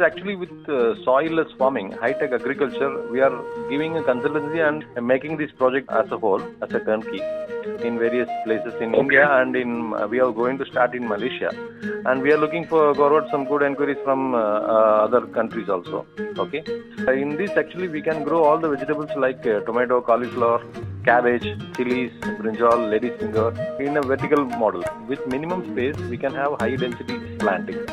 actually with soilless farming, high-tech agriculture. We are giving a consultancy and making this project as a whole, as a turnkey, in various places in India, and we are going to start in Malaysia. And we are looking forward some good inquiries from other countries also. Okay. In this, actually, we can grow all the vegetables like tomato, cauliflower, cabbage, chilies, brinjal, lady's finger in a vertical model. With minimum space, we can have high density planting.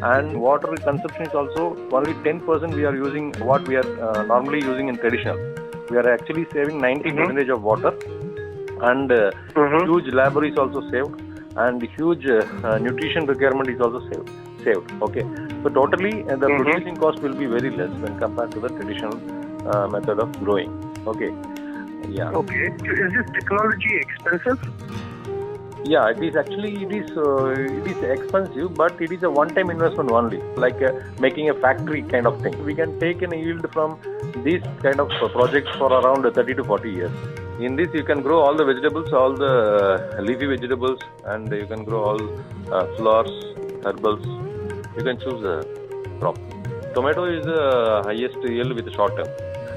And water consumption is also only 10% we are using what we are normally using in traditional. We are actually saving 90% of water, and huge labor is also saved, and huge nutrition requirement is also saved. Okay. So totally the producing cost will be very less when compared to the traditional method of growing. Okay. Yeah. Okay. Is this technology expensive? Yeah, it is expensive, but it is a one-time investment only, like making a factory kind of thing. We can take an yield from these kind of projects for around 30 to 40 years. In this, you can grow all the vegetables, all the leafy vegetables, and you can grow all flowers, herbals. You can choose a crop. Tomato is the highest yield with short term.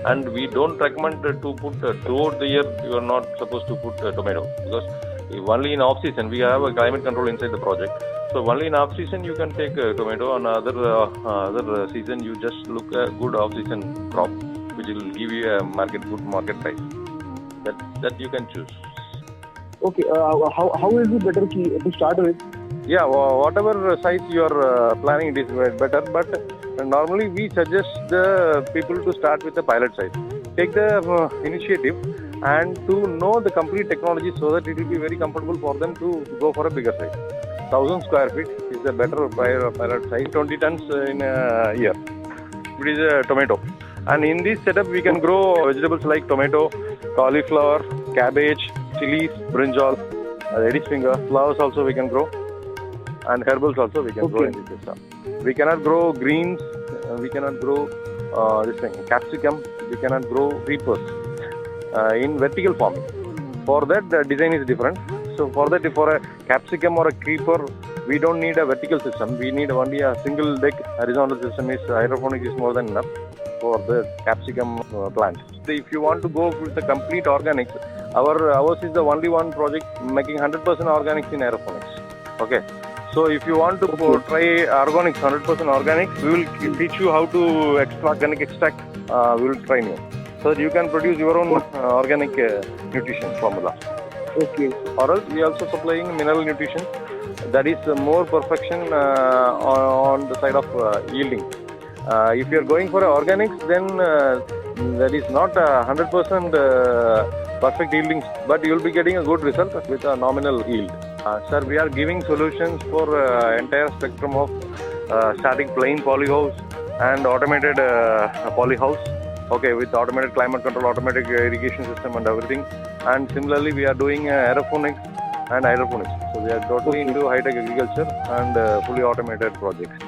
And we don't recommend to put throughout the year. You are not supposed to put tomato, because only in off season we have a climate control inside the project. So only in off season you can take tomato. On other season you just look a good off season crop, which will give you a good market price. That you can choose. Okay. How is it better to start with? Yeah, whatever size you are planning, it is better. But normally we suggest the people to start with the pilot size. Take the initiative and to know the complete technology, so that it will be very comfortable for them to go for a bigger size. 1,000 square feet is a better pilot size. 20 tons in a year. It is a tomato. And in this setup, we can grow vegetables like tomato, cauliflower, cabbage, chilies, brinjal, lady's finger. Flowers also we can grow, and herbals also we can grow in this system. We cannot grow greens. We cannot grow capsicum. We cannot grow creepers in vertical farming. For that, the design is different. So for that, for a capsicum or a creeper, we don't need a vertical system. We need only a single deck horizontal system. Hydroponic is more than enough for the capsicum plant. So if you want to go with the complete organics, ours is the only one project making 100% organics in aeroponics. Okay. So if you want to try organics, 100% organics, we will teach you how to organic extract. We will train you, so that you can produce your own organic nutrition formula. Okay. Or else we also supplying mineral nutrition. That is more perfection on the side of yielding. If you are going for organics, then that is not 100% perfect yielding, but you will be getting a good result with a nominal yield. Sir, we are giving solutions for entire spectrum of static plain polyhouse and automated polyhouse. Okay, with automated climate control, automatic irrigation system and everything. And similarly, we are doing aeroponics and hydroponics. So we are totally into high-tech agriculture and fully automated projects.